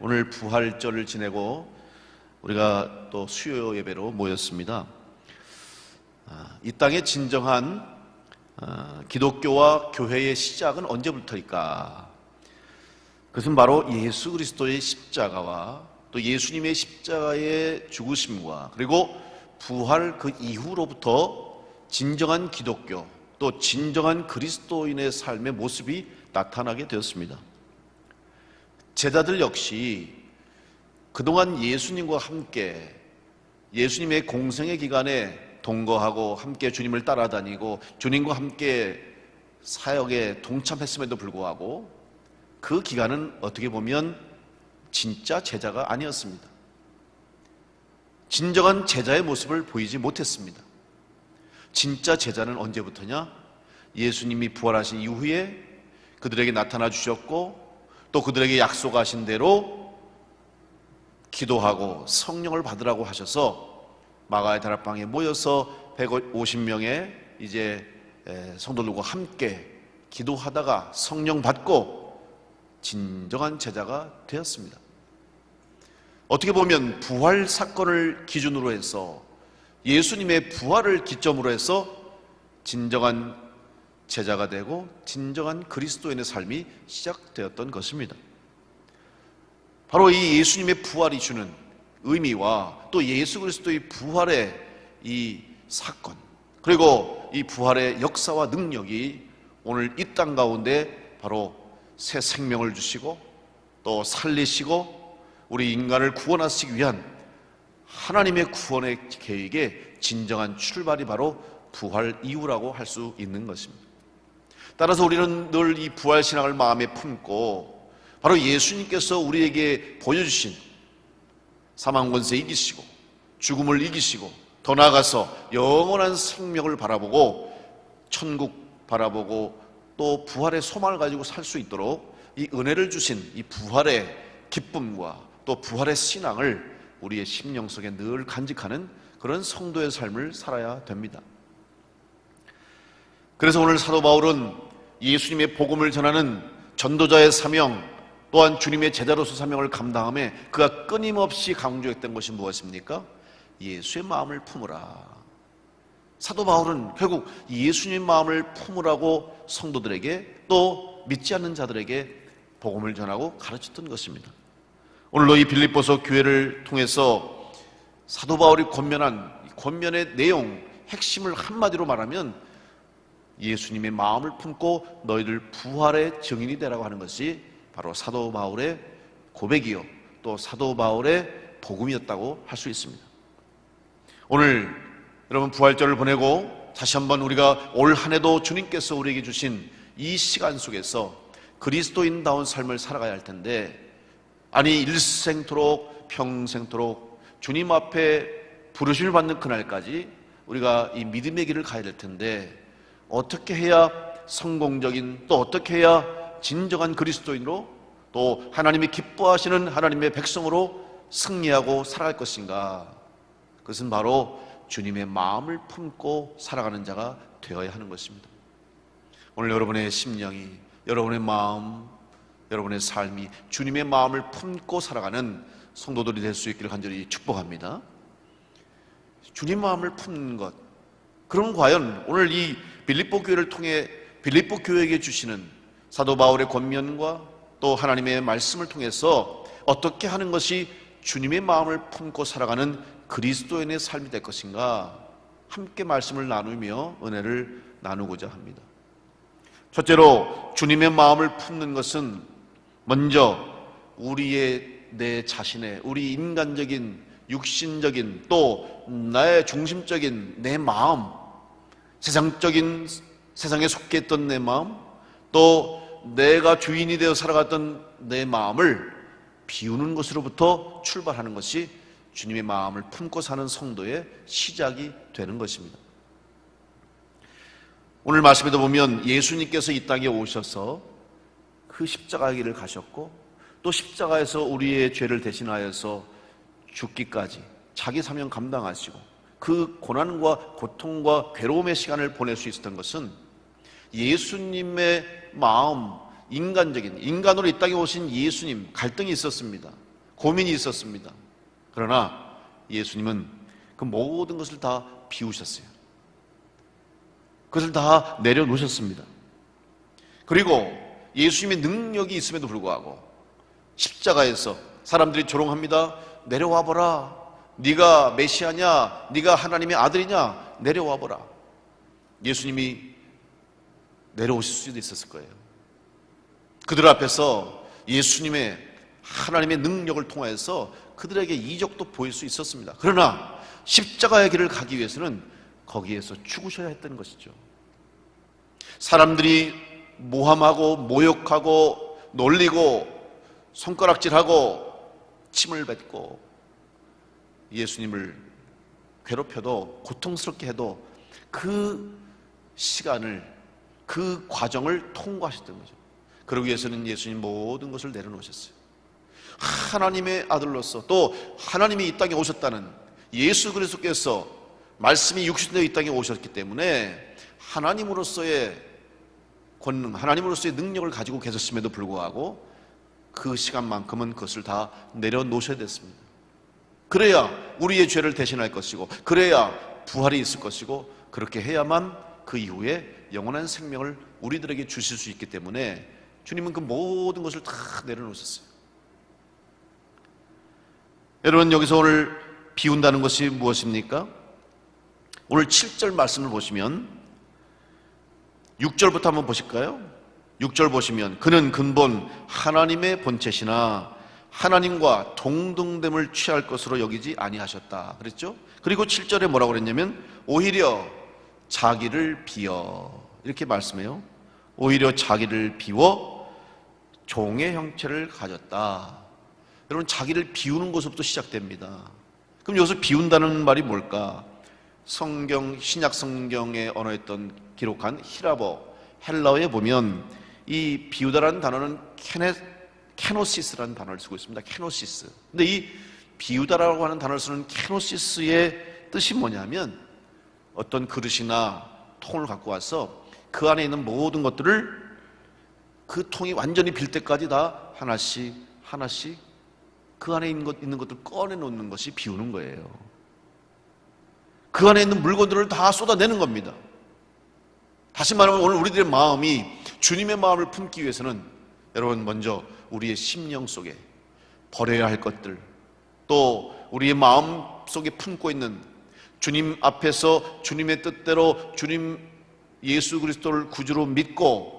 오늘 부활절을 지내고 우리가 또 수요 예배로 모였습니다. 이 땅의 진정한 기독교와 교회의 시작은 언제부터일까? 그것은 바로 예수 그리스도의 십자가와 또 예수님의 십자가의 죽으심과 그리고 부활 그 이후로부터 진정한 기독교 또 진정한 그리스도인의 삶의 모습이 나타나게 되었습니다. 제자들 역시 그동안 예수님과 함께 예수님의 공생의 기간에 동거하고 함께 주님을 따라다니고 주님과 함께 사역에 동참했음에도 불구하고 그 기간은 어떻게 보면 진짜 제자가 아니었습니다. 진정한 제자의 모습을 보이지 못했습니다. 진짜 제자는 언제부터냐? 예수님이 부활하신 이후에 그들에게 나타나 주셨고 또 그들에게 약속하신 대로 기도하고 성령을 받으라고 하셔서 마가의 다락방에 모여서 150명의 이제 성도들과 함께 기도하다가 성령 받고 진정한 제자가 되었습니다. 어떻게 보면 부활 사건을 기준으로 해서 예수님의 부활을 기점으로 해서 진정한 제자가 되고 진정한 그리스도인의 삶이 시작되었던 것입니다. 바로 이 예수님의 부활이 주는 의미와 또 예수 그리스도의 부활의 이 사건 그리고 이 부활의 역사와 능력이 오늘 이 땅 가운데 바로 새 생명을 주시고 또 살리시고 우리 인간을 구원하시기 위한 하나님의 구원의 계획의 진정한 출발이 바로 부활 이후라고 할 수 있는 것입니다. 따라서 우리는 늘 이 부활신앙을 마음에 품고 바로 예수님께서 우리에게 보여주신 사망권세 이기시고 죽음을 이기시고 더 나아가서 영원한 생명을 바라보고 천국 바라보고 또 부활의 소망을 가지고 살 수 있도록 이 은혜를 주신 이 부활의 기쁨과 또 부활의 신앙을 우리의 심령 속에 늘 간직하는 그런 성도의 삶을 살아야 됩니다. 그래서 오늘 사도 바울은 예수님의 복음을 전하는 전도자의 사명 또한 주님의 제자로서 사명을 감당함에 그가 끊임없이 강조했던 것이 무엇입니까? 예수의 마음을 품으라. 사도 바울은 결국 예수님의 마음을 품으라고 성도들에게 또 믿지 않는 자들에게 복음을 전하고 가르쳤던 것입니다. 오늘도 이 빌립보서 교회를 통해서 사도 바울이 권면한 권면의 내용 핵심을 한마디로 말하면 예수님의 마음을 품고 너희들 부활의 증인이 되라고 하는 것이 바로 사도 바울의 고백이요 또 사도 바울의 복음이었다고 할 수 있습니다. 오늘 여러분 부활절을 보내고 다시 한번 우리가 올 한 해도 주님께서 우리에게 주신 이 시간 속에서 그리스도인다운 삶을 살아가야 할 텐데 아니 일생토록 평생토록 주님 앞에 부르심을 받는 그날까지 우리가 이 믿음의 길을 가야 될 텐데 어떻게 해야 성공적인 또 어떻게 해야 진정한 그리스도인으로 또 하나님이 기뻐하시는 하나님의 백성으로 승리하고 살아갈 것인가? 그것은 바로 주님의 마음을 품고 살아가는 자가 되어야 하는 것입니다. 오늘 여러분의 심령이 여러분의 마음 여러분의 삶이 주님의 마음을 품고 살아가는 성도들이 될 수 있기를 간절히 축복합니다. 주님 마음을 품는 것 그럼 과연 오늘 이 빌립보 교회를 통해 빌립보 교회에게 주시는 사도 바울의 권면과 또 하나님의 말씀을 통해서 어떻게 하는 것이 주님의 마음을 품고 살아가는 그리스도인의 삶이 될 것인가 함께 말씀을 나누며 은혜를 나누고자 합니다. 첫째로 주님의 마음을 품는 것은 먼저 우리의 내 자신의 우리 인간적인 육신적인 또 나의 중심적인 내 마음 세상에 속해 있던 내 마음 또 내가 주인이 되어 살아갔던 내 마음을 비우는 것으로부터 출발하는 것이 주님의 마음을 품고 사는 성도의 시작이 되는 것입니다. 오늘 말씀에도 보면 예수님께서 이 땅에 오셔서 그 십자가 길을 가셨고 또 십자가에서 우리의 죄를 대신하여서 죽기까지 자기 사명 감당하시고 그 고난과 고통과 괴로움의 시간을 보낼 수 있었던 것은 예수님의 마음, 인간으로 이 땅에 오신 예수님 갈등이 있었습니다. 고민이 있었습니다. 그러나 예수님은 그 모든 것을 다 비우셨어요. 그것을 다 내려놓으셨습니다. 그리고 예수님의 능력이 있음에도 불구하고 십자가에서 사람들이 조롱합니다. 내려와보라. 네가 메시아냐? 네가 하나님의 아들이냐? 내려와보라. 예수님이 내려오실 수도 있었을 거예요. 그들 앞에서 예수님의 하나님의 능력을 통해서 그들에게 이적도 보일 수 있었습니다. 그러나 십자가의 길을 가기 위해서는 거기에서 죽으셔야 했던 것이죠. 사람들이 모함하고 모욕하고 놀리고 손가락질하고 침을 뱉고 예수님을 괴롭혀도 고통스럽게 해도 그 시간을, 그 과정을 통과하셨던 거죠. 그러기 위해서는 예수님 모든 것을 내려놓으셨어요. 하나님의 아들로서 또 하나님이 이 땅에 오셨다는 예수 그리스도께서 말씀이 육신되어 이 땅에 오셨기 때문에 하나님으로서의 권능, 하나님으로서의 능력을 가지고 계셨음에도 불구하고 그 시간만큼은 그것을 다 내려놓으셔야 됐습니다. 그래야 우리의 죄를 대신할 것이고 그래야 부활이 있을 것이고 그렇게 해야만 그 이후에 영원한 생명을 우리들에게 주실 수 있기 때문에 주님은 그 모든 것을 다 내려놓으셨어요. 여러분, 여기서 오늘 비운다는 것이 무엇입니까? 오늘 7절 말씀을 보시면 6절부터 한번 보실까요? 6절 보시면 그는 근본 하나님의 본체시나 하나님과 동등됨을 취할 것으로 여기지 아니하셨다 그랬죠? 그리고 7절에 뭐라고 그랬냐면 오히려 자기를 비어, 이렇게 말씀해요. 오히려 자기를 비워 종의 형체를 가졌다. 여러분, 자기를 비우는 것부터 시작됩니다. 그럼 여기서 비운다는 말이 뭘까? 성경, 신약 성경의 언어였던 기록한 히라보, 헬라어에 보면 이 비우다라는 단어는 케노시스라는 단어를 쓰고 있습니다. 케노시스. 근데 이 비우다라고 하는 단어를 쓰는 케노시스의 뜻이 뭐냐면 어떤 그릇이나 통을 갖고 와서 그 안에 있는 모든 것들을 그 통이 완전히 빌 때까지 다 하나씩 하나씩 그 안에 있는 것들을 꺼내놓는 것이 비우는 거예요. 그 안에 있는 물건들을 다 쏟아내는 겁니다. 다시 말하면 오늘 우리들의 마음이 주님의 마음을 품기 위해서는 여러분, 먼저 우리의 심령 속에 버려야 할 것들, 또 우리의 마음 속에 품고 있는 주님 앞에서 주님의 뜻대로 주님 예수 그리스도를 구주로 믿고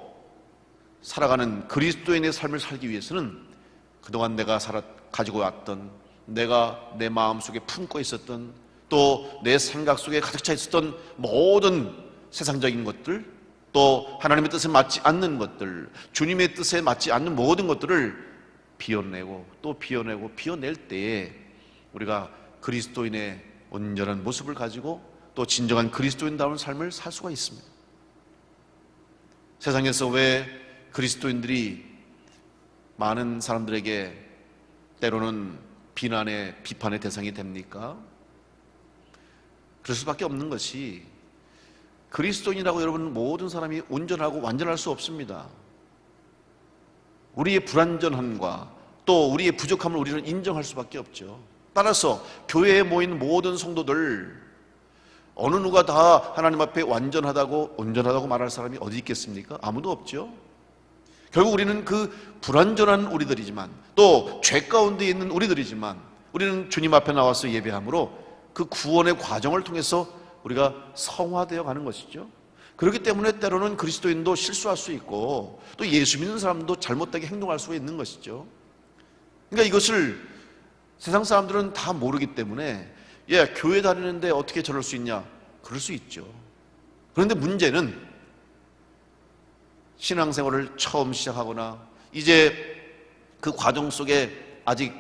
살아가는 그리스도인의 삶을 살기 위해서는 그동안 내가 가지고 왔던, 내가 내 마음 속에 품고 있었던, 또 내 생각 속에 가득 차 있었던 모든 세상적인 것들, 또 하나님의 뜻에 맞지 않는 것들, 주님의 뜻에 맞지 않는 모든 것들을 비워내고 또 비워내고 비워낼 때에 우리가 그리스도인의 온전한 모습을 가지고 또 진정한 그리스도인다운 삶을 살 수가 있습니다. 세상에서 왜 그리스도인들이 많은 사람들에게 때로는 비난의, 비판의 대상이 됩니까? 그럴 수밖에 없는 것이 그리스도인이라고 여러분 모든 사람이 온전하고 완전할 수 없습니다. 우리의 불완전함과 또 우리의 부족함을 우리는 인정할 수밖에 없죠. 따라서 교회에 모인 모든 성도들 어느 누가 다 하나님 앞에 완전하다고 온전하다고 말할 사람이 어디 있겠습니까? 아무도 없죠. 결국 우리는 그 불완전한 우리들이지만 또 죄 가운데 있는 우리들이지만 우리는 주님 앞에 나와서 예배함으로 그 구원의 과정을 통해서 우리가 성화되어 가는 것이죠. 그렇기 때문에 때로는 그리스도인도 실수할 수 있고 또 예수 믿는 사람도 잘못되게 행동할 수가 있는 것이죠. 그러니까 이것을 세상 사람들은 다 모르기 때문에 교회 다니는데 어떻게 저럴 수 있냐? 그럴 수 있죠. 그런데 문제는 신앙생활을 처음 시작하거나 이제 그 과정 속에 아직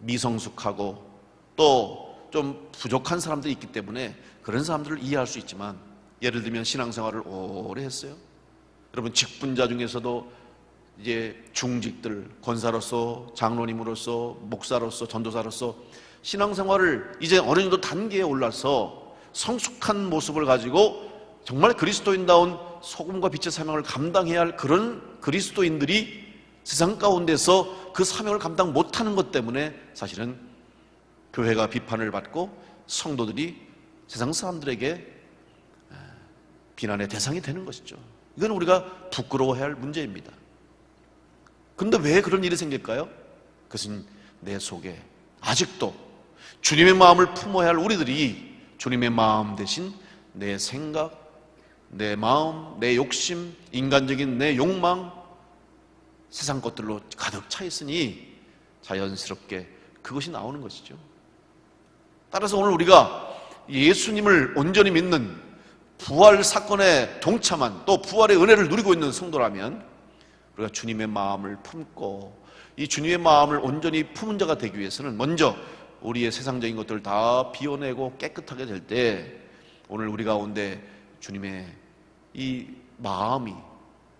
미성숙하고 또 좀 부족한 사람들이 있기 때문에 그런 사람들을 이해할 수 있지만, 예를 들면 신앙생활을 오래 했어요. 여러분, 직분자 중에서도 이제 중직들, 권사로서, 장로님으로서, 목사로서, 전도사로서 신앙생활을 이제 어느 정도 단계에 올라서 성숙한 모습을 가지고 정말 그리스도인다운 소금과 빛의 사명을 감당해야 할 그런 그리스도인들이 세상 가운데서 그 사명을 감당 못하는 것 때문에 사실은 교회가 비판을 받고 성도들이 세상 사람들에게 비난의 대상이 되는 것이죠. 이건 우리가 부끄러워해야 할 문제입니다. 그런데 왜 그런 일이 생길까요? 그것은 내 속에 아직도 주님의 마음을 품어야 할 우리들이 주님의 마음 대신 내 생각, 내 마음, 내 욕심, 인간적인 내 욕망, 세상 것들로 가득 차 있으니 자연스럽게 그것이 나오는 것이죠. 따라서 오늘 우리가 예수님을 온전히 믿는 부활 사건에 동참한 또 부활의 은혜를 누리고 있는 성도라면 우리가 주님의 마음을 품고 이 주님의 마음을 온전히 품은 자가 되기 위해서는 먼저 우리의 세상적인 것들을 다 비워내고 깨끗하게 될 때 오늘 우리 가운데 주님의 이 마음이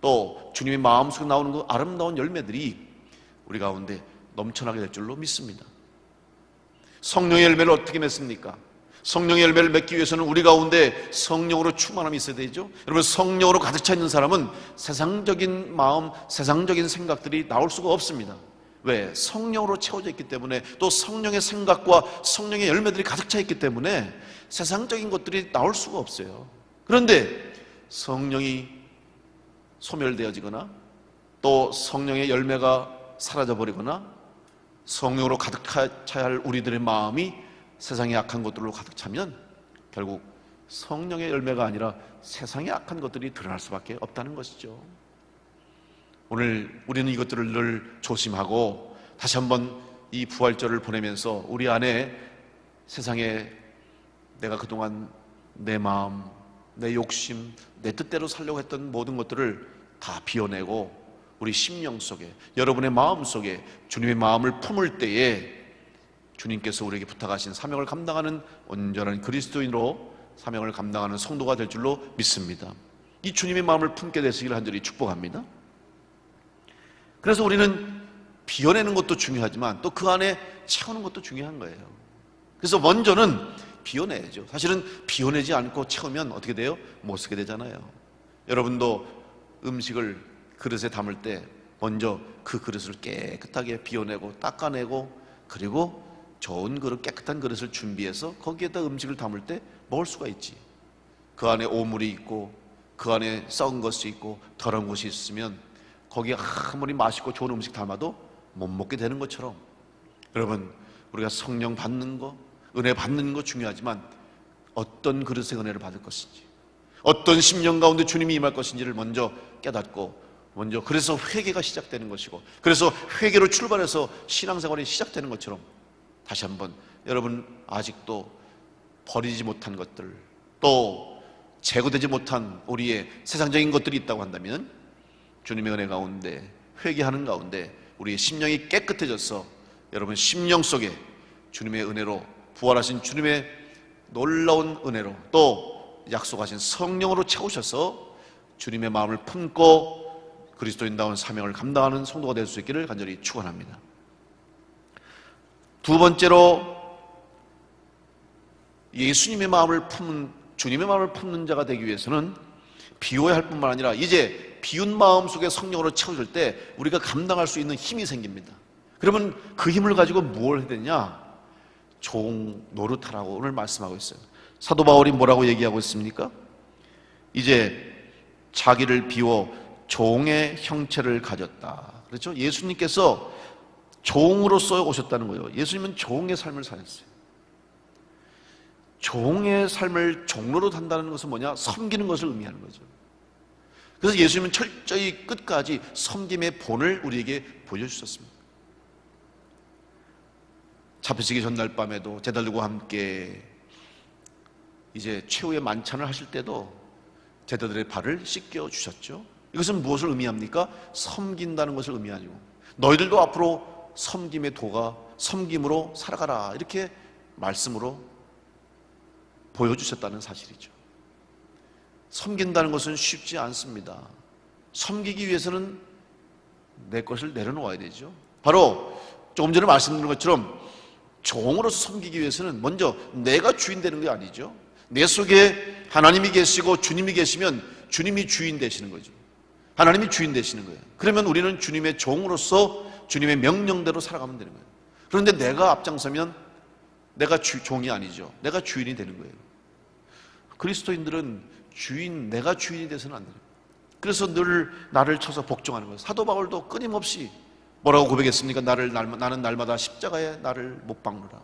또 주님의 마음 속에 나오는 그 아름다운 열매들이 우리 가운데 넘쳐나게 될 줄로 믿습니다. 성령의 열매를 어떻게 맺습니까? 성령의 열매를 맺기 위해서는 우리 가운데 성령으로 충만함이 있어야 되죠. 여러분, 성령으로 가득 차 있는 사람은 세상적인 마음, 세상적인 생각들이 나올 수가 없습니다. 왜? 성령으로 채워져 있기 때문에, 또 성령의 생각과 성령의 열매들이 가득 차 있기 때문에 세상적인 것들이 나올 수가 없어요. 그런데 성령이 소멸되어지거나 또 성령의 열매가 사라져버리거나 성령으로 가득 차야 할 우리들의 마음이 세상의 악한 것들로 가득 차면 결국 성령의 열매가 아니라 세상의 악한 것들이 드러날 수밖에 없다는 것이죠. 오늘 우리는 이것들을 늘 조심하고 다시 한번 이 부활절을 보내면서 우리 안에 세상에 내가 그동안 내 마음, 내 욕심, 내 뜻대로 살려고 했던 모든 것들을 다 비워내고 우리 심령 속에, 여러분의 마음 속에 주님의 마음을 품을 때에 주님께서 우리에게 부탁하신 사명을 감당하는 온전한 그리스도인으로 사명을 감당하는 성도가 될 줄로 믿습니다. 이 주님의 마음을 품게 되시기를 간절히 축복합니다. 그래서 우리는 비워내는 것도 중요하지만 또 그 안에 채우는 것도 중요한 거예요. 그래서 먼저는 비워내야죠. 사실은 비워내지 않고 채우면 어떻게 돼요? 못 쓰게 되잖아요. 여러분도 음식을 그릇에 담을 때 먼저 그 그릇을 깨끗하게 비워내고 닦아내고 그리고 좋은 그릇, 깨끗한 그릇을 준비해서 거기에다 음식을 담을 때 먹을 수가 있지. 그 안에 오물이 있고 그 안에 썩은 것이 있고 더러운 것이 있으면 거기에 아무리 맛있고 좋은 음식 담아도 못 먹게 되는 것처럼, 여러분, 우리가 성령 받는 거, 은혜 받는 거 중요하지만 어떤 그릇의 은혜를 받을 것인지, 어떤 심령 가운데 주님이 임할 것인지를 먼저 깨닫고 먼저, 그래서 회개가 시작되는 것이고, 그래서 회개로 출발해서 신앙생활이 시작되는 것처럼 다시 한번 여러분 아직도 버리지 못한 것들, 또 제거되지 못한 우리의 세상적인 것들이 있다고 한다면 주님의 은혜 가운데 회개하는 가운데 우리의 심령이 깨끗해져서 여러분 심령 속에 주님의 은혜로, 부활하신 주님의 놀라운 은혜로 또 약속하신 성령으로 채우셔서 주님의 마음을 품고 그리스도인다운 사명을 감당하는 성도가 될 수 있기를 간절히 축원합니다. 두 번째로 예수님의 마음을 품는, 주님의 마음을 품는 자가 되기 위해서는 비워야 할 뿐만 아니라 이제 비운 마음 속에 성령으로 채워질 때 우리가 감당할 수 있는 힘이 생깁니다. 그러면 그 힘을 가지고 뭘 해야 되냐? 종 노릇하라고 오늘 말씀하고 있어요. 사도 바울이 뭐라고 얘기하고 있습니까? 이제 자기를 비워 종의 형체를 가졌다. 그렇죠? 예수님께서 종으로서 오셨다는 거예요. 예수님은 종의 삶을 사셨어요. 종의 삶을 종로로 산다는 것은 뭐냐? 섬기는 것을 의미하는 거죠. 그래서 예수님은 철저히 끝까지 섬김의 본을 우리에게 보여주셨습니다. 잡히시기 전날 밤에도 제자들과 함께 이제 최후의 만찬을 하실 때도 제자들의 발을 씻겨 주셨죠. 이것은 무엇을 의미합니까? 섬긴다는 것을 의미하죠. 너희들도 앞으로 섬김의 도가 섬김으로 살아가라, 이렇게 말씀으로 보여주셨다는 사실이죠. 섬긴다는 것은 쉽지 않습니다. 섬기기 위해서는 내 것을 내려놓아야 되죠. 바로 조금 전에 말씀드린 것처럼 종으로서 섬기기 위해서는 먼저 내가 주인 되는 게 아니죠. 내 속에 하나님이 계시고 주님이 계시면 주님이 주인 되시는 거죠. 하나님이 주인 되시는 거예요. 그러면 우리는 주님의 종으로서 주님의 명령대로 살아가면 되는 거예요. 그런데 내가 앞장서면 내가 종이 아니죠. 내가 주인이 되는 거예요. 그리스도인들은 내가 주인이 돼서는 안 돼요. 그래서 늘 나를 쳐서 복종하는 거예요. 사도 바울도 끊임없이 뭐라고 고백했습니까? 나는 날마다 십자가에 나를 못 박느라.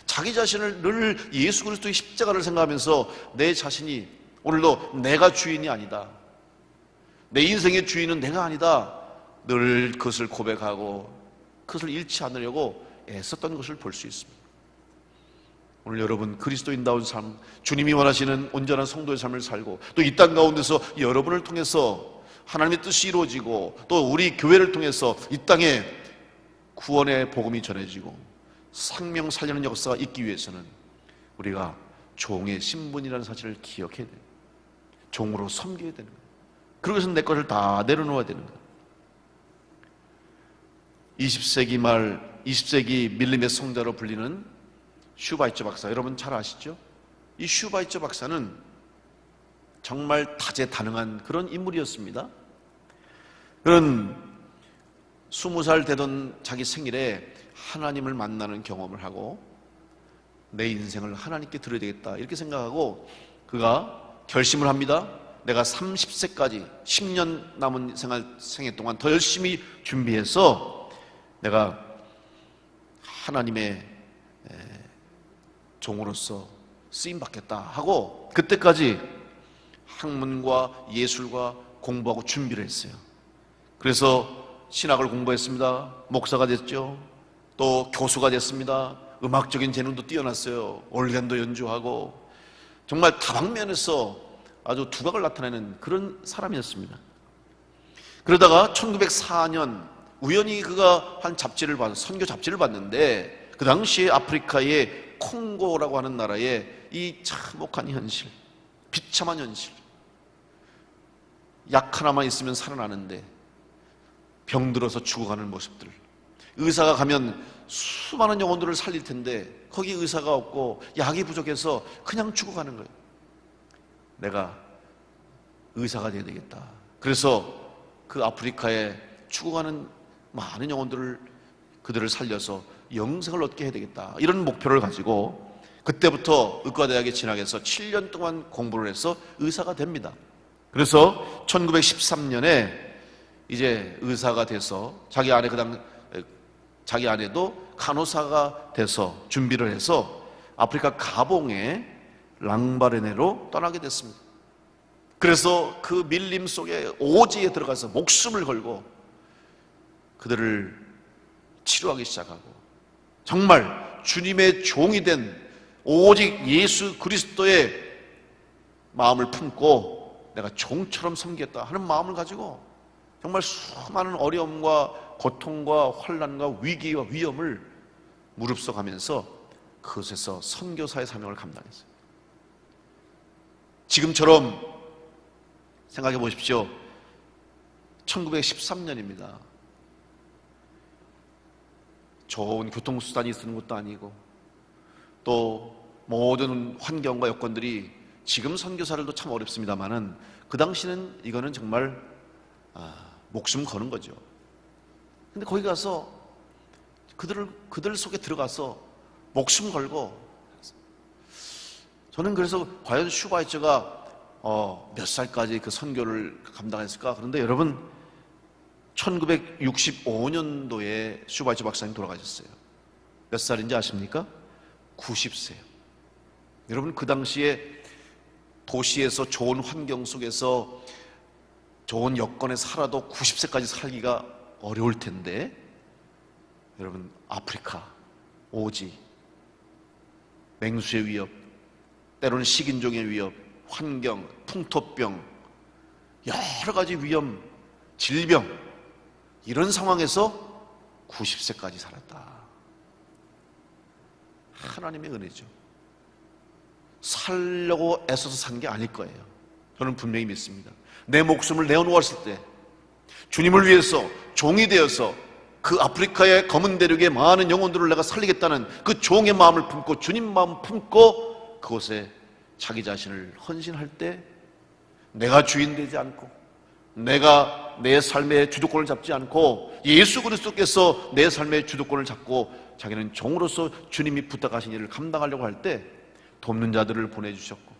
자기 자신을 늘 예수 그리스도의 십자가를 생각하면서 내 자신이 오늘도 내가 주인이 아니다. 내 인생의 주인은 내가 아니다. 늘 그것을 고백하고 그것을 잃지 않으려고 애썼던 것을 볼 수 있습니다. 오늘 여러분 그리스도인다운 삶, 주님이 원하시는 온전한 성도의 삶을 살고 또 이 땅 가운데서 여러분을 통해서 하나님의 뜻이 이루어지고 또 우리 교회를 통해서 이 땅에 구원의 복음이 전해지고 생명 살리는 역사가 있기 위해서는 우리가 종의 신분이라는 사실을 기억해야 돼요. 종으로 섬겨야 되는 거예요. 그러기 위해서는 내 것을 다 내려놓아야 되는 거예요. 20세기 말 20세기 밀림의 성자로 불리는 슈바이처 박사, 여러분 잘 아시죠? 이 슈바이처 박사는 정말 다재다능한 그런 인물이었습니다. 그는 20살 되던 자기 생일에 하나님을 만나는 경험을 하고 내 인생을 하나님께 드려야 되겠다 이렇게 생각하고 그가 결심을 합니다. 내가 30세까지 10년 남은 생애 동안 더 열심히 준비해서 내가 하나님의 종으로서 쓰임받겠다 하고 그때까지 학문과 예술과 공부하고 준비를 했어요. 그래서 신학을 공부했습니다. 목사가 됐죠. 또 교수가 됐습니다. 음악적인 재능도 뛰어났어요. 올겐도 연주하고 정말 다방면에서 아주 두각을 나타내는 그런 사람이었습니다. 그러다가 1904년 우연히 그가 한 잡지를 봐서 선교 잡지를 봤는데 그 당시에 아프리카의 콩고라고 하는 나라의 이 참혹한 현실, 비참한 현실, 약 하나만 있으면 살아나는데 병들어서 죽어가는 모습들, 의사가 가면 수많은 영혼들을 살릴 텐데 거기 의사가 없고 약이 부족해서 그냥 죽어가는 거예요. 내가 의사가 돼야 되겠다. 그래서 그 아프리카에 죽어가는 많은 영혼들을 그들을 살려서 영생을 얻게 해야 되겠다. 이런 목표를 가지고 그때부터 의과대학에 진학해서 7년 동안 공부를 해서 의사가 됩니다. 그래서 1913년에 이제 의사가 돼서 자기 아내도 간호사가 돼서 준비를 해서 아프리카 가봉의 랑바레네로 떠나게 됐습니다. 그래서 그 밀림 속에 오지에 들어가서 목숨을 걸고 그들을 치료하기 시작하고 정말 주님의 종이 된 오직 예수 그리스도의 마음을 품고 내가 종처럼 섬기겠다 하는 마음을 가지고 정말 수많은 어려움과 고통과 환난과 위기와 위험을 무릅써 가면서 그것에서 선교사의 사명을 감당했어요. 지금처럼 생각해 보십시오. 1913년입니다. 좋은 교통수단이 쓰는 것도 아니고 또 모든 환경과 여건들이 지금 선교사들도 참 어렵습니다만은 그 당시는 이거는 정말 목숨 거는 거죠. 근데 거기 가서 그들 속에 들어가서 목숨 걸고 저는 그래서 과연 슈바이처가 몇 살까지 그 선교를 감당했을까? 그런데 여러분 1965년도에 슈바이처 박사님 돌아가셨어요. 몇 살인지 아십니까? 90세요. 여러분 그 당시에 도시에서 좋은 환경 속에서 좋은 여건에 살아도 90세까지 살기가 어려울 텐데 여러분 아프리카, 오지, 맹수의 위협, 때로는 식인종의 위협, 환경, 풍토병, 여러 가지 위험, 질병 이런 상황에서 90세까지 살았다. 하나님의 은혜죠. 살려고 애써서 산 게 아닐 거예요. 저는 분명히 믿습니다. 내 목숨을 내어놓았을 때 주님을 위해서 종이 되어서 그 아프리카의 검은 대륙의 많은 영혼들을 내가 살리겠다는 그 종의 마음을 품고 주님 마음 품고 그곳에 자기 자신을 헌신할 때 내가 주인 되지 않고 내가 내가 내 삶의 주도권을 잡지 않고 예수 그리스도께서 내 삶의 주도권을 잡고 자기는 종으로서 주님이 부탁하신 일을 감당하려고 할 때 돕는 자들을 보내주셨고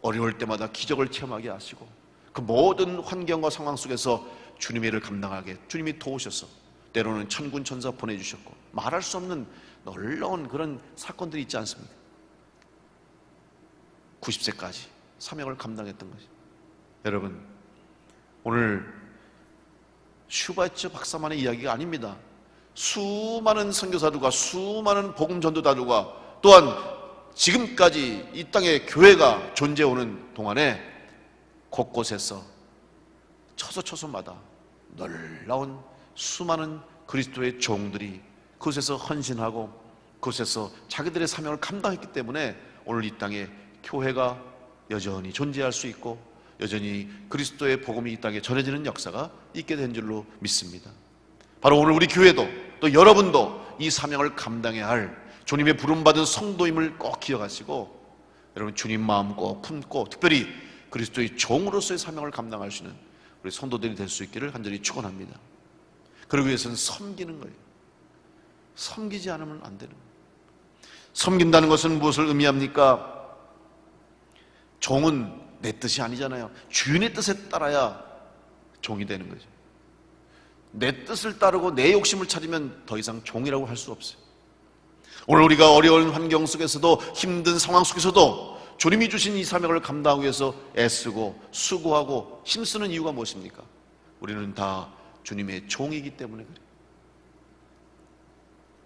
어려울 때마다 기적을 체험하게 하시고 그 모든 환경과 상황 속에서 주님의 일을 감당하게 주님이 도우셔서 때로는 천군 천사 보내주셨고 말할 수 없는 놀라운 그런 사건들이 있지 않습니까? 90세까지 사명을 감당했던 것이. 여러분, 오늘 슈바츠 박사만의 이야기가 아닙니다. 수많은 선교사들과 수많은 복음 전도자들과 또한 지금까지 이 땅에 교회가 존재해오는 동안에 곳곳에서 처소처소마다 놀라운 수많은 그리스도의 종들이 그곳에서 헌신하고 그곳에서 자기들의 사명을 감당했기 때문에 오늘 이 땅에 교회가 여전히 존재할 수 있고 여전히 그리스도의 복음이 이 땅에 전해지는 역사가 있게 된 줄로 믿습니다. 바로 오늘 우리 교회도 또 여러분도 이 사명을 감당해야 할 주님의 부름받은 성도임을 꼭 기억하시고 여러분 주님 마음 꼭 품고 특별히 그리스도의 종으로서의 사명을 감당할 수 있는 우리 성도들이 될 수 있기를 간절히 축원합니다. 그러기 위해서는 섬기는 거예요. 섬기지 않으면 안 되는 거예요. 섬긴다는 것은 무엇을 의미합니까? 종은 내 뜻이 아니잖아요. 주인의 뜻에 따라야 종이 되는 거죠. 내 뜻을 따르고 내 욕심을 차리면 더 이상 종이라고 할 수 없어요. 오늘 우리가 어려운 환경 속에서도 힘든 상황 속에서도 주님이 주신 이 사명을 감당하기 위해서 애쓰고 수고하고 힘쓰는 이유가 무엇입니까? 우리는 다 주님의 종이기 때문에 그래요.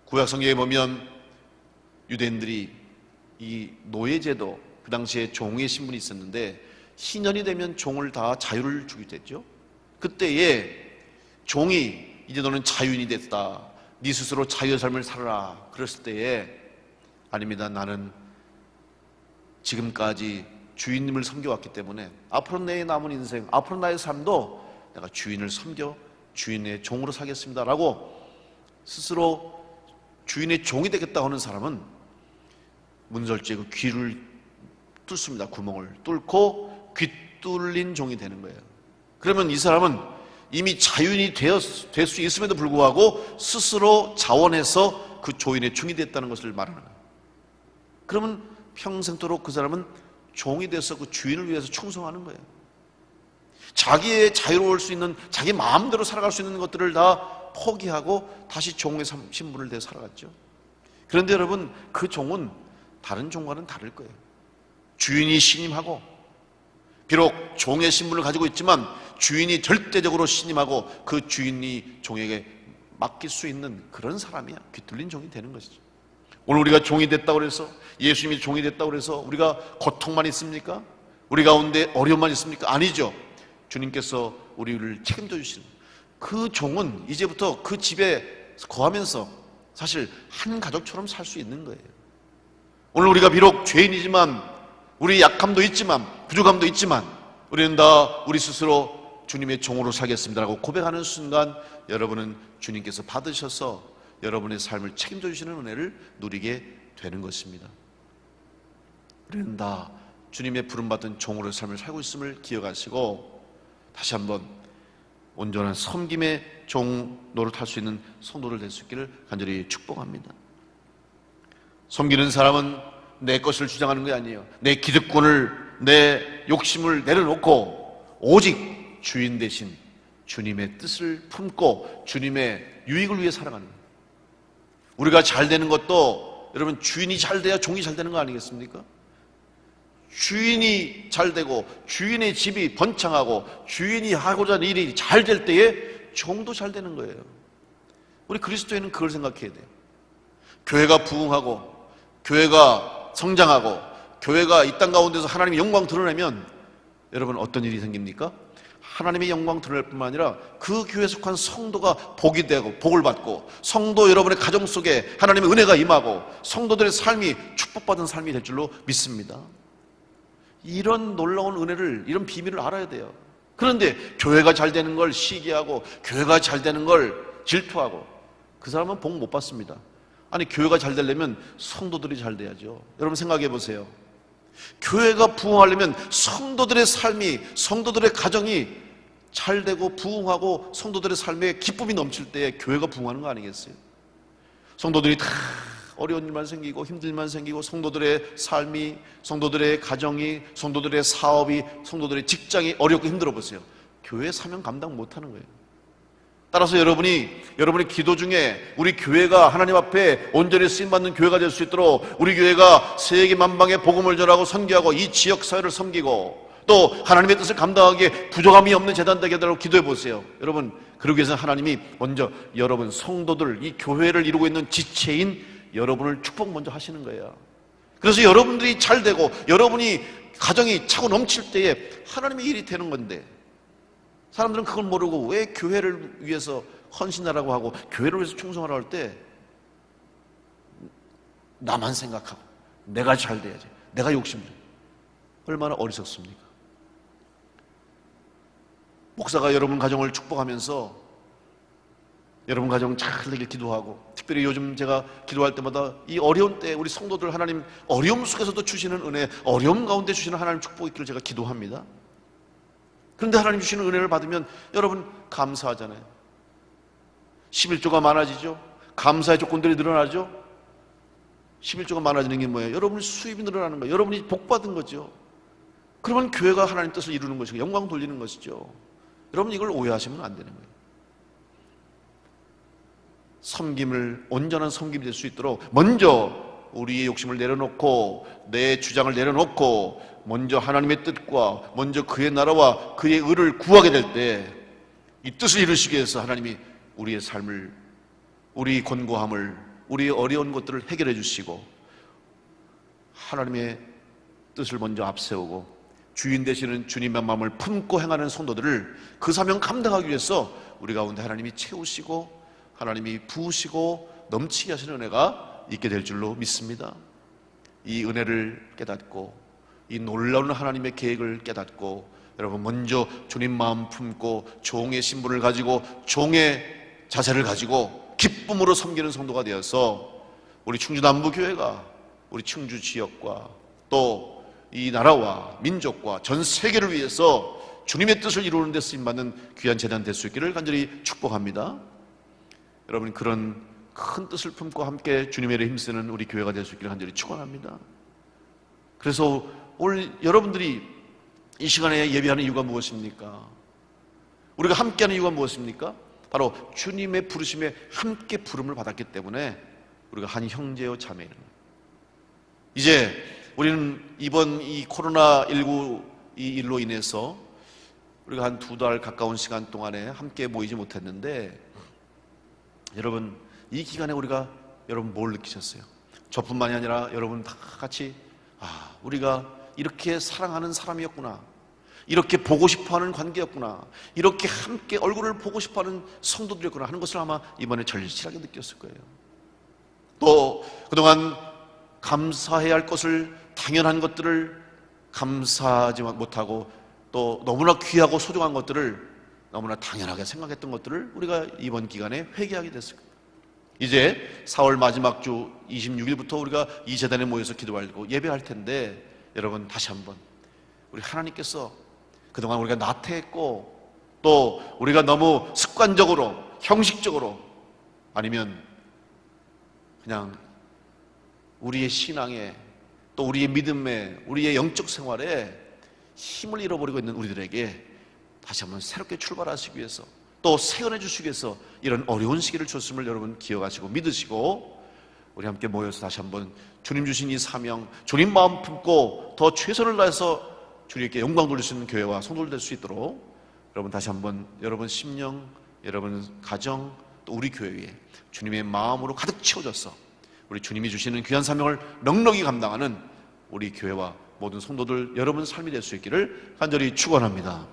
구약성경에 보면 유대인들이 이 노예제도, 그 당시에 종의 신분이 있었는데 희년이 되면 종을 다 자유를 주게 됐죠. 그때에 종이 이제 너는 자유인이 됐다, 네 스스로 자유의 삶을 살아라 그랬을 때에 아닙니다, 나는 지금까지 주인님을 섬겨왔기 때문에 앞으로 내 남은 인생, 앞으로 나의 삶도 내가 주인을 섬겨 주인의 종으로 살겠습니다 라고 스스로 주인의 종이 되겠다고 하는 사람은 문설주에 그 귀를 뚫습니다. 구멍을 뚫고 귀 뚫린 종이 되는 거예요. 그러면 이 사람은 이미 자유인이 될 수 있음에도 불구하고 스스로 자원해서 그 주인의 종이 됐다는 것을 말하는 거예요. 그러면 평생도록 그 사람은 종이 돼서 그 주인을 위해서 충성하는 거예요. 자기의 자유로울 수 있는, 자기 마음대로 살아갈 수 있는 것들을 다 포기하고 다시 종의 신분을 대 살아갔죠. 그런데 여러분, 그 종은 다른 종과는 다를 거예요. 주인이 신임하고, 비록 종의 신분을 가지고 있지만 주인이 절대적으로 신임하고 그 주인이 종에게 맡길 수 있는 그런 사람이야. 귀 뚫린 종이 되는 것이죠. 오늘 우리가 종이 됐다고 해서, 예수님이 종이 됐다고 해서 우리가 고통만 있습니까? 우리 가운데 어려움만 있습니까? 아니죠. 주님께서 우리를 책임져 주시는 그 종은 이제부터 그 집에 거하면서 사실 한 가족처럼 살 수 있는 거예요. 오늘 우리가 비록 죄인이지만, 우리 약함도 있지만, 부족함도 있지만 우리는 다 우리 스스로 주님의 종으로 살겠습니다라고 고백하는 순간 여러분은 주님께서 받으셔서 여러분의 삶을 책임져 주시는 은혜를 누리게 되는 것입니다. 우리는 다 주님의 부름받은 종으로의 삶을 살고 있음을 기억하시고 다시 한번 온전한 섬김의 종 노릇할 수 있는 성도들 될 수 있기를 간절히 축복합니다. 섬기는 사람은 내 것을 주장하는 게 아니에요. 내 기득권을, 내 욕심을 내려놓고 오직 주인 대신 주님의 뜻을 품고 주님의 유익을 위해 살아가는 거예요. 우리가 잘 되는 것도 여러분 주인이 잘 돼야 종이 잘 되는 거 아니겠습니까? 주인이 잘 되고 주인의 집이 번창하고 주인이 하고자 하는 일이 잘 될 때에 종도 잘 되는 거예요. 우리 그리스도인은 그걸 생각해야 돼요. 교회가 부흥하고 교회가 성장하고 교회가 이 땅 가운데서 하나님의 영광 드러내면 여러분 어떤 일이 생깁니까? 하나님의 영광 드러낼 뿐만 아니라 그 교회에 속한 성도가 복이 되고 복을 받고 성도 여러분의 가정 속에 하나님의 은혜가 임하고 성도들의 삶이 축복받은 삶이 될 줄로 믿습니다. 이런 놀라운 은혜를, 이런 비밀을 알아야 돼요. 그런데 교회가 잘 되는 걸 시기하고 교회가 잘 되는 걸 질투하고 그 사람은 복 못 받습니다. 아니, 교회가 잘 되려면 성도들이 잘 돼야죠. 여러분 생각해 보세요. 교회가 부흥하려면 성도들의 삶이, 성도들의 가정이 잘되고 부흥하고 성도들의 삶에 기쁨이 넘칠 때에 교회가 부흥하는 거 아니겠어요? 성도들이 다 어려운 일만 생기고 힘든 일만 생기고 성도들의 삶이, 성도들의 가정이, 성도들의 사업이, 성도들의 직장이 어렵고 힘들어 보세요. 교회 사명 감당 못하는 거예요. 따라서 여러분이 기도 중에 우리 교회가 하나님 앞에 온전히 쓰임받는 교회가 될 수 있도록 우리 교회가 세계 만방에 복음을 전하고 선교하고 이 지역 사회를 섬기고 또 하나님의 뜻을 감당하기에 부족함이 없는 재단 되게 하도록 기도해 보세요. 여러분, 그러기 위해서 하나님이 먼저 여러분 성도들, 이 교회를 이루고 있는 지체인 여러분을 축복 먼저 하시는 거예요. 그래서 여러분들이 잘 되고 여러분이 가정이 차고 넘칠 때에 하나님의 일이 되는 건데, 사람들은 그걸 모르고 왜 교회를 위해서 헌신하라고 하고 교회를 위해서 충성하라고 할 때 나만 생각하고 내가 잘 돼야지, 내가 욕심부려. 얼마나 어리석습니까? 목사가 여러분 가정을 축복하면서 여러분 가정 잘 되길 기도하고, 특별히 요즘 제가 기도할 때마다 이 어려운 때 우리 성도들 하나님 어려움 속에서도 주시는 은혜, 어려움 가운데 주시는 하나님 축복이 있기를 제가 기도합니다. 그런데 하나님 주시는 은혜를 받으면 여러분 감사하잖아요. 11조가 많아지죠. 감사의 조건들이 늘어나죠. 11조가 많아지는 게 뭐예요? 여러분의 수입이 늘어나는 거예요. 여러분이 복받은 거죠. 그러면 교회가 하나님 뜻을 이루는 것이고 영광 돌리는 것이죠. 여러분 이걸 오해하시면 안 되는 거예요. 섬김을, 온전한 섬김이 될 수 있도록 먼저 우리의 욕심을 내려놓고 내 주장을 내려놓고 먼저 하나님의 뜻과 먼저 그의 나라와 그의 의를 구하게 될 때 이 뜻을 이루시기 위해서 하나님이 우리의 삶을, 우리 곤고함을, 우리의 어려운 것들을 해결해 주시고 하나님의 뜻을 먼저 앞세우고 주인 되시는 주님의 마음을 품고 행하는 성도들을 그 사명 감당하기 위해서 우리 가운데 하나님이 채우시고 하나님이 부으시고 넘치게 하시는 은혜가 있게 될 줄로 믿습니다. 이 은혜를 깨닫고 이 놀라운 하나님의 계획을 깨닫고 여러분 먼저 주님 마음 품고 종의 신분을 가지고 종의 자세를 가지고 기쁨으로 섬기는 성도가 되어서 우리 충주 남부교회가 우리 충주 지역과 또 이 나라와 민족과 전 세계를 위해서 주님의 뜻을 이루는 데 쓰임받는 귀한 재단 될 수 있기를 간절히 축복합니다. 여러분 그런 큰 뜻을 품고 함께 주님의 일에 힘쓰는 우리 교회가 될 수 있기를 간절히 축원합니다. 그래서 오늘 여러분들이 이 시간에 예배하는 이유가 무엇입니까? 우리가 함께하는 이유가 무엇입니까? 바로 주님의 부르심에 함께 부름을 받았기 때문에 우리가 한 형제요 자매는, 이제 우리는 이번 이 코로나19 이 일로 인해서 우리가 한 2달 가까운 시간 동안에 함께 모이지 못했는데, 여러분 이 기간에 우리가 여러분 뭘 느끼셨어요? 저뿐만이 아니라 여러분 다 같이 우리가 이렇게 사랑하는 사람이었구나, 이렇게 보고 싶어하는 관계였구나, 이렇게 함께 얼굴을 보고 싶어하는 성도들이었구나 하는 것을 아마 이번에 절실하게 느꼈을 거예요. 또 그동안 감사해야 할 것을, 당연한 것들을 감사하지 못하고 또 너무나 귀하고 소중한 것들을 너무나 당연하게 생각했던 것들을 우리가 이번 기간에 회개하게 됐을 거예요. 이제 4월 마지막 주 26일부터 우리가 이 재단에 모여서 기도하고 예배할 텐데, 여러분 다시 한번 우리 하나님께서 그동안 우리가 나태했고 또 우리가 너무 습관적으로 형식적으로 아니면 그냥 우리의 신앙에 또 우리의 믿음에 우리의 영적 생활에 힘을 잃어버리고 있는 우리들에게 다시 한번 새롭게 출발하시기 위해서 또 세워내 주시기 위해서 이런 어려운 시기를 줬음을 여러분 기억하시고 믿으시고 우리 함께 모여서 다시 한번 주님 주신 이 사명, 주님 마음 품고 더 최선을 다해서 주님께 영광 돌릴 수 있는 교회와 성도들 될 수 있도록 여러분 다시 한번 여러분 심령, 여러분 가정, 또 우리 교회에 주님의 마음으로 가득 채워져서 우리 주님이 주시는 귀한 사명을 넉넉히 감당하는 우리 교회와 모든 성도들 여러분 삶이 될 수 있기를 간절히 축원합니다.